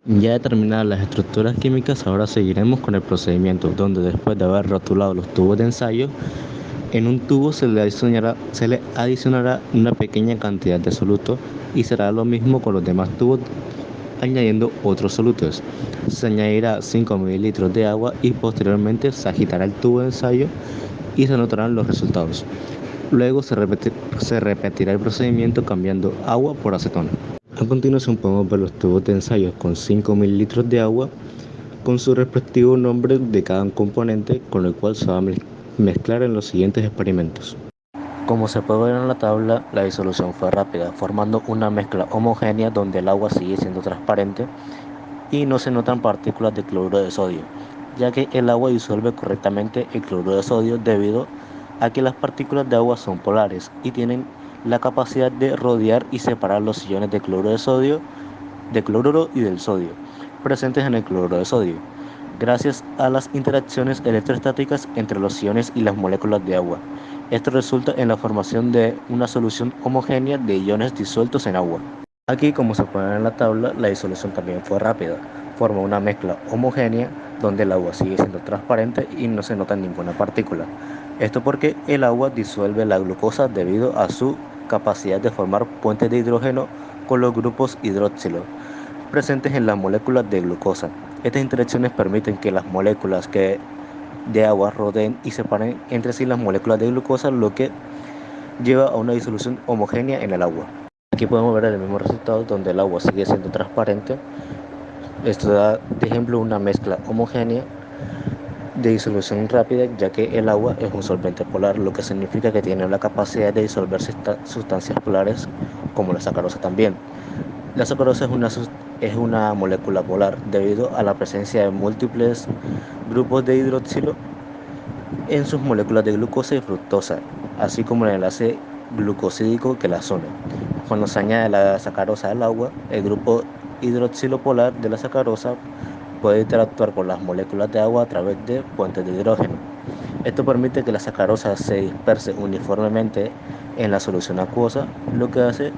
Ya determinadas las estructuras químicas, ahora seguiremos con el procedimiento, donde después de haber rotulado los tubos de ensayo, en un tubo se le adicionará una pequeña cantidad de soluto y será lo mismo con los demás tubos añadiendo otros solutos. Se añadirá 5 mililitros de agua y posteriormente se agitará el tubo de ensayo y se anotarán los resultados. Luego se repetirá el procedimiento cambiando agua por acetona. A continuación podemos ver los tubos de ensayo con 5 mililitros de agua con su respectivo nombre de cada componente, con el cual se va a mezclar en los siguientes experimentos. Como se puede ver en la tabla, la disolución fue rápida, formando una mezcla homogénea donde el agua sigue siendo transparente y no se notan partículas de cloruro de sodio, ya que el agua disuelve correctamente el cloruro de sodio debido a que las partículas de agua son polares y tienen la capacidad de rodear y separar los iones de cloruro de sodio, de cloruro y del sodio, presentes en el cloruro de sodio, gracias a las interacciones electrostáticas entre los iones y las moléculas de agua. Esto resulta en la formación de una solución homogénea de iones disueltos en agua. Aquí, como se puede ver en la tabla, la disolución también fue rápida. Forma una mezcla homogénea donde el agua sigue siendo transparente y no se nota ninguna partícula. Esto porque el agua disuelve la glucosa debido a su capacidad de formar puentes de hidrógeno con los grupos hidroxilo presentes en las moléculas de glucosa. Estas interacciones permiten que las moléculas de agua rodeen y separen entre sí las moléculas de glucosa, lo que lleva a una disolución homogénea en el agua. Aquí podemos ver el mismo resultado donde el agua sigue siendo transparente. Esto da de ejemplo una mezcla homogénea de disolución rápida, ya que el agua es un solvente polar, lo que significa que tiene la capacidad de disolver sustancias polares como la sacarosa también. La sacarosa es una molécula polar debido a la presencia de múltiples grupos de hidroxilo en sus moléculas de glucosa y fructosa, así como el enlace glucosídico que las une. Cuando se añade la sacarosa al agua, el grupo hidroxilo polar de la sacarosa puede interactuar con las moléculas de agua a través de puentes de hidrógeno. Esto permite que la sacarosa se disperse uniformemente en la solución acuosa, lo que hace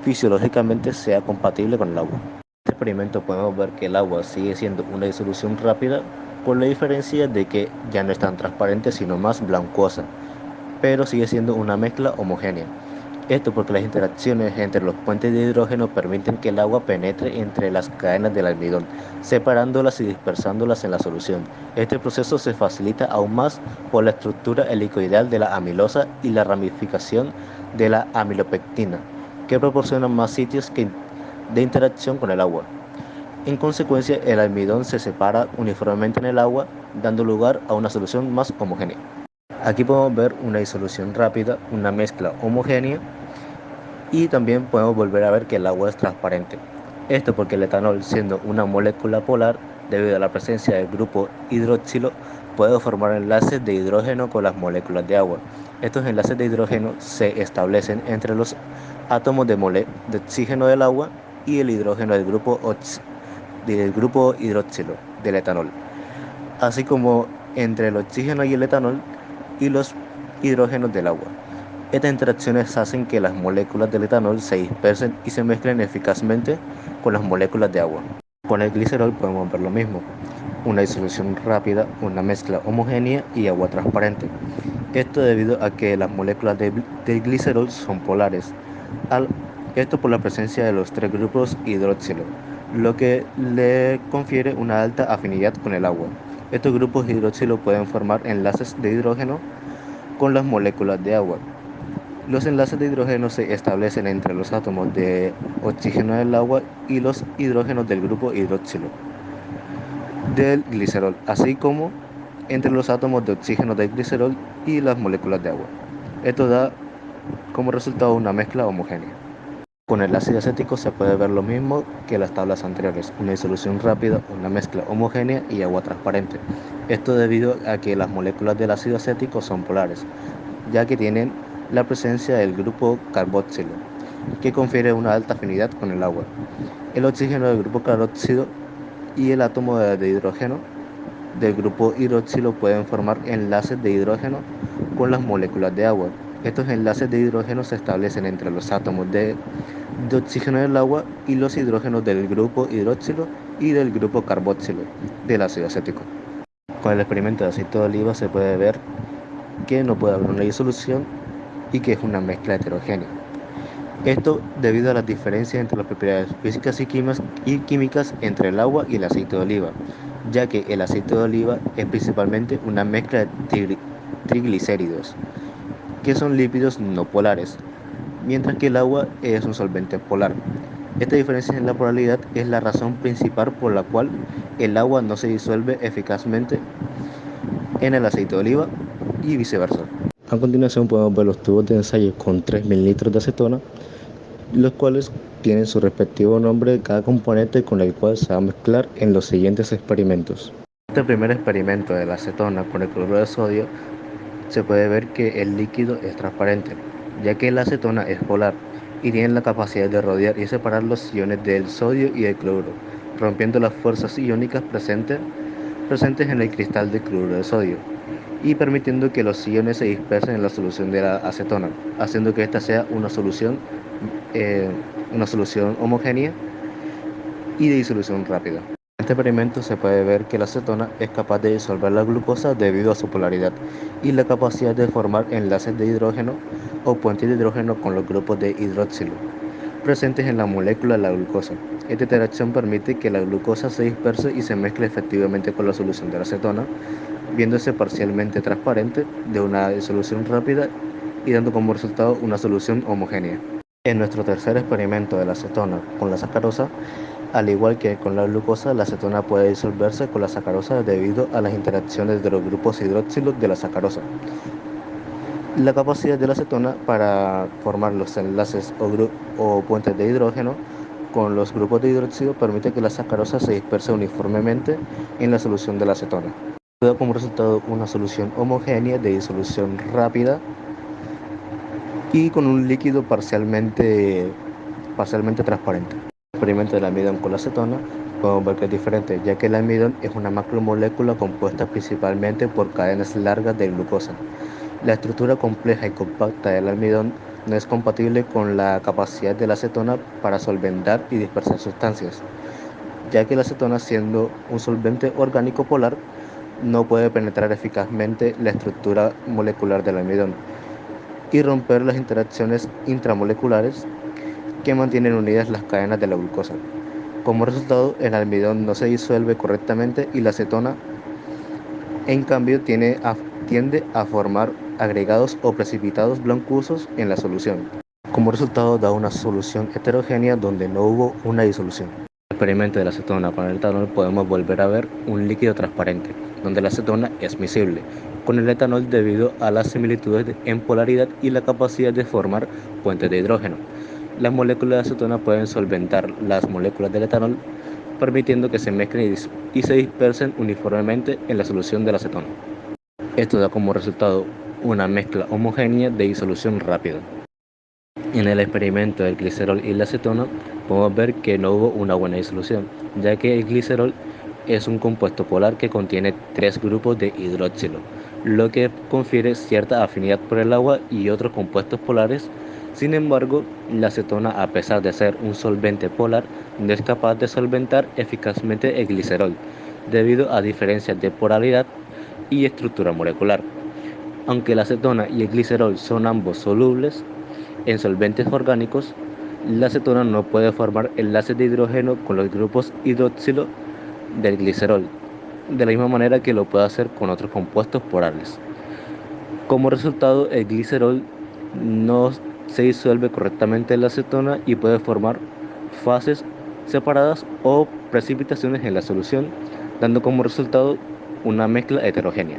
fisiológicamente sea compatible con el agua. En este experimento podemos ver que el agua sigue siendo una disolución rápida, por la diferencia de que ya no es tan transparente sino más blancosa, pero sigue siendo una mezcla homogénea. Esto porque las interacciones entre los puentes de hidrógeno permiten que el agua penetre entre las cadenas del almidón, separándolas y dispersándolas en la solución. Este proceso se facilita aún más por la estructura helicoidal de la amilosa y la ramificación de la amilopectina, que proporcionan más sitios de interacción con el agua. En consecuencia, el almidón se separa uniformemente en el agua, dando lugar a una solución más homogénea. Aquí podemos ver una disolución rápida, una mezcla homogénea y también podemos volver a ver que el agua es transparente. Esto porque el etanol, siendo una molécula polar, debido a la presencia del grupo hidroxilo, puede formar enlaces de hidrógeno con las moléculas de agua. Estos enlaces de hidrógeno se establecen entre los átomos de oxígeno del agua y el hidrógeno del grupo hidroxilo del etanol, así como entre el oxígeno y el etanol y los hidrógenos del agua. Estas interacciones hacen que las moléculas del etanol se dispersen y se mezclen eficazmente con las moléculas de agua. Con el glicerol podemos ver lo mismo, una disolución rápida, una mezcla homogénea y agua transparente. Esto debido a que las moléculas del glicerol son polares, esto por la presencia de los tres grupos hidroxilo, lo que le confiere una alta afinidad con el agua. Estos grupos hidroxilo pueden formar enlaces de hidrógeno con las moléculas de agua. Los enlaces de hidrógeno se establecen entre los átomos de oxígeno del agua y los hidrógenos del grupo hidroxilo del glicerol, así como entre los átomos de oxígeno del glicerol y las moléculas de agua. Esto da como resultado una mezcla homogénea. Con el ácido acético se puede ver lo mismo que las tablas anteriores, una disolución rápida, una mezcla homogénea y agua transparente. Esto debido a que las moléculas del ácido acético son polares, ya que tienen la presencia del grupo carboxilo, que confiere una alta afinidad con el agua. El oxígeno del grupo carboxilo y el átomo de hidrógeno del grupo hidroxilo pueden formar enlaces de hidrógeno con las moléculas de agua. Estos enlaces de hidrógeno se establecen entre los átomos de oxígeno del agua y los hidrógenos del grupo hidroxilo y del grupo carboxilo del ácido acético. Con el experimento de aceite de oliva se puede ver que no puede haber una disolución y que es una mezcla heterogénea. Esto debido a las diferencias entre las propiedades físicas y químicas entre el agua y el aceite de oliva, ya que el aceite de oliva es principalmente una mezcla de triglicéridos, que son lípidos no polares, mientras que el agua es un solvente polar. Esta diferencia en la polaridad es la razón principal por la cual el agua no se disuelve eficazmente en el aceite de oliva y viceversa. A continuación podemos ver los tubos de ensayo con 3 mililitros de acetona, los cuales tienen su respectivo nombre de cada componente con el cual se va a mezclar en los siguientes experimentos. En este primer experimento de la acetona con el cloruro de sodio se puede ver que el líquido es transparente, ya que la acetona es polar y tiene la capacidad de rodear y separar los iones del sodio y del cloruro, rompiendo las fuerzas iónicas presentes en el cristal de cloruro de sodio y permitiendo que los iones se dispersen en la solución de la acetona, haciendo que esta sea una solución homogénea y de disolución rápida. En este experimento se puede ver que la acetona es capaz de disolver la glucosa debido a su polaridad y la capacidad de formar enlaces de hidrógeno o puentes de hidrógeno con los grupos de hidroxilo presentes en la molécula de la glucosa. Esta interacción permite que la glucosa se disperse y se mezcle efectivamente con la solución de la acetona, viéndose parcialmente transparente de una disolución rápida y dando como resultado una solución homogénea. En nuestro tercer experimento de la acetona con la sacarosa, al igual que con la glucosa, la acetona puede disolverse con la sacarosa debido a las interacciones de los grupos hidroxilos de la sacarosa. La capacidad de la acetona para formar los enlaces o puentes de hidrógeno con los grupos de hidróxido permite que la sacarosa se disperse uniformemente en la solución de la acetona. Da como resultado una solución homogénea de disolución rápida y con un líquido parcialmente transparente. En el experimento del almidón con la acetona podemos ver que es diferente, ya que el almidón es una macromolécula compuesta principalmente por cadenas largas de glucosa. La estructura compleja y compacta del almidón no es compatible con la capacidad de la acetona para solventar y dispersar sustancias, ya que la acetona, siendo un solvente orgánico polar, no puede penetrar eficazmente la estructura molecular del almidón y romper las interacciones intramoleculares que mantienen unidas las cadenas de la glucosa. Como resultado, el almidón no se disuelve correctamente y la acetona, en cambio, tiende a formar agregados o precipitados blancuzosos en la solución. Como resultado, da una solución heterogénea donde no hubo una disolución. En el experimento de la acetona con el etanol podemos volver a ver un líquido transparente, donde la acetona es miscible con el etanol debido a las similitudes en polaridad y la capacidad de formar puentes de hidrógeno. Las moléculas de acetona pueden solventar las moléculas del etanol, permitiendo que se mezclen y se dispersen uniformemente en la solución de la acetona. Esto da como resultado una mezcla homogénea de disolución rápida. En el experimento del glicerol y la acetona podemos ver que no hubo una buena disolución, ya que el glicerol es un compuesto polar que contiene 3 grupos de hidroxilo, lo que confiere cierta afinidad por el agua y otros compuestos polares. Sin embargo, la acetona, a pesar de ser un solvente polar, no es capaz de solventar eficazmente el glicerol, debido a diferencias de polaridad y estructura molecular. Aunque la acetona y el glicerol son ambos solubles en solventes orgánicos, la acetona no puede formar enlaces de hidrógeno con los grupos hidroxilo del glicerol, de la misma manera que lo puede hacer con otros compuestos polares. Como resultado, el glicerol no se disuelve correctamente en la acetona y puede formar fases separadas o precipitaciones en la solución, dando como resultado una mezcla heterogénea.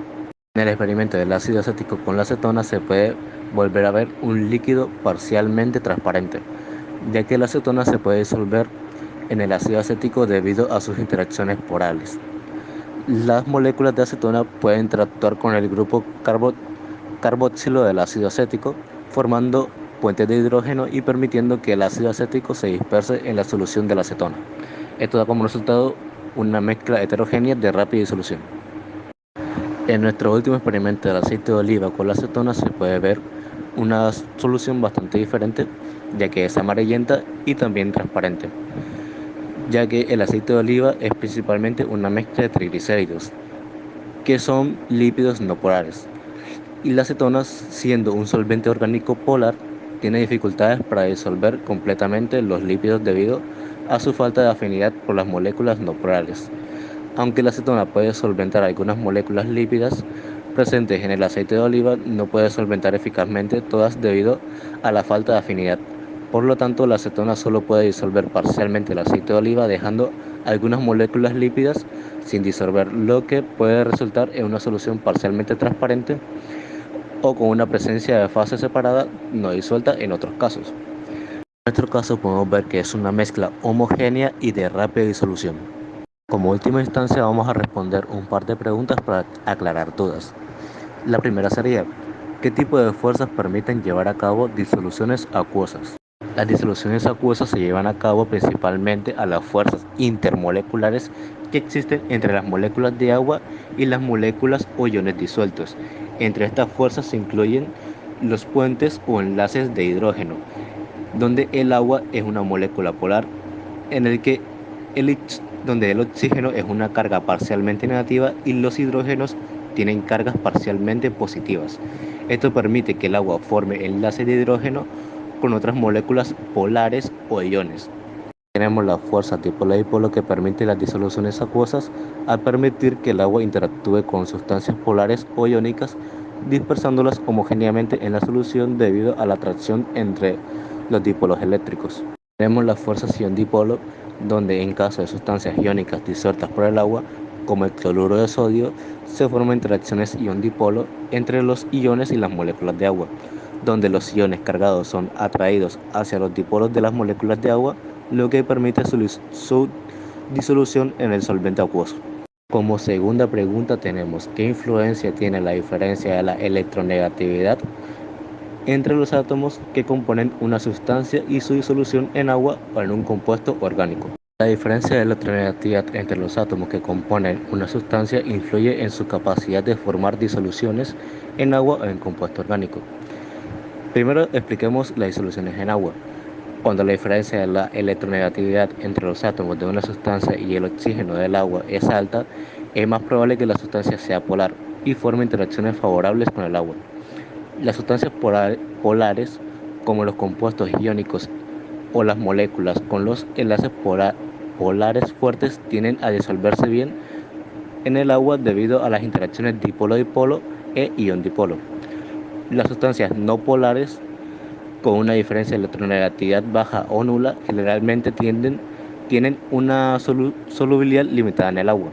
En el experimento del ácido acético con la acetona se puede volver a ver un líquido parcialmente transparente, ya que la acetona se puede disolver en el ácido acético debido a sus interacciones polares. Las moléculas de acetona pueden interactuar con el grupo carboxilo del ácido acético, formando puentes de hidrógeno y permitiendo que el ácido acético se disperse en la solución de la acetona. Esto da como resultado una mezcla heterogénea de rápida disolución. En nuestro último experimento del aceite de oliva con la acetona se puede ver una solución bastante diferente, ya que es amarillenta y también transparente. ya que el aceite de oliva es principalmente una mezcla de triglicéridos, que son lípidos no polares, y las cetonas, siendo un solvente orgánico polar, tiene dificultades para disolver completamente los lípidos debido a su falta de afinidad por las moléculas no polares. Aunque la acetona puede solventar algunas moléculas lípidas presentes en el aceite de oliva, no puede solventar eficazmente todas debido a la falta de afinidad. Por lo tanto, la acetona solo puede disolver parcialmente el aceite de oliva, dejando algunas moléculas lípidas sin disolver, lo que puede resultar en una solución parcialmente transparente o con una presencia de fase separada no disuelta en otros casos. En nuestro caso podemos ver que es una mezcla homogénea y de rápida disolución. Como última instancia vamos a responder un par de preguntas para aclarar dudas. La primera sería, ¿qué tipo de fuerzas permiten llevar a cabo disoluciones acuosas? Las disoluciones acuosas se llevan a cabo principalmente a las fuerzas intermoleculares que existen entre las moléculas de agua y las moléculas o iones disueltos. Entre estas fuerzas se incluyen los puentes o enlaces de hidrógeno, donde el agua es una molécula polar, en el que donde el oxígeno es una carga parcialmente negativa y los hidrógenos tienen cargas parcialmente positivas. Esto permite que el agua forme enlaces de hidrógeno con otras moléculas polares o iones. Tenemos la fuerza dipolo-dipolo que permite las disoluciones acuosas al permitir que el agua interactúe con sustancias polares o iónicas, dispersándolas homogéneamente en la solución debido a la atracción entre los dipolos eléctricos. Tenemos la fuerza ion-dipolo, donde en caso de sustancias iónicas disueltas por el agua, como el cloruro de sodio, se forman interacciones ion-dipolo entre los iones y las moléculas de agua, donde los iones cargados son atraídos hacia los dipolos de las moléculas de agua, lo que permite su disolución en el solvente acuoso. Como segunda pregunta tenemos, ¿qué influencia tiene la diferencia de la electronegatividad entre los átomos que componen una sustancia y su disolución en agua o en un compuesto orgánico? La diferencia de electronegatividad entre los átomos que componen una sustancia influye en su capacidad de formar disoluciones en agua o en compuesto orgánico. Primero expliquemos las disoluciones en agua. Cuando la diferencia de la electronegatividad entre los átomos de una sustancia y el oxígeno del agua es alta, es más probable que la sustancia sea polar y forme interacciones favorables con el agua. Las sustancias polares, como los compuestos iónicos o las moléculas con los enlaces polares fuertes, tienden a disolverse bien en el agua debido a las interacciones dipolo-dipolo e ion-dipolo. Las sustancias no polares con una diferencia de electronegatividad baja o nula generalmente tienen una solubilidad limitada en el agua,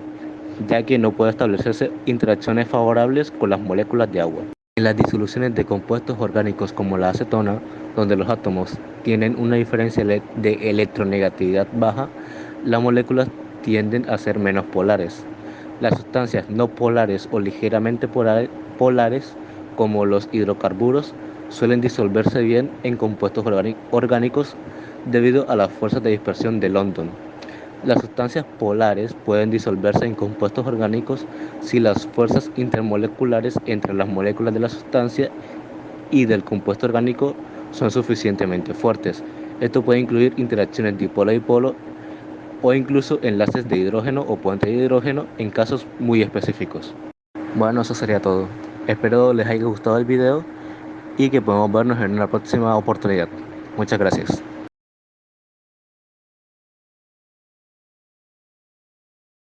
ya que no puede establecerse interacciones favorables con las moléculas de agua. En las disoluciones de compuestos orgánicos como la acetona, donde los átomos tienen una diferencia de electronegatividad baja, las moléculas tienden a ser menos polares. Las sustancias no polares o ligeramente polares, como los hidrocarburos, suelen disolverse bien en compuestos orgánicos debido a las fuerzas de dispersión de London. Las sustancias polares pueden disolverse en compuestos orgánicos si las fuerzas intermoleculares entre las moléculas de la sustancia y del compuesto orgánico son suficientemente fuertes. Esto puede incluir interacciones dipolo-dipolo o incluso enlaces de hidrógeno o puentes de hidrógeno en casos muy específicos. Bueno, eso sería todo. Espero les haya gustado el video y que podamos vernos en una próxima oportunidad. Muchas gracias.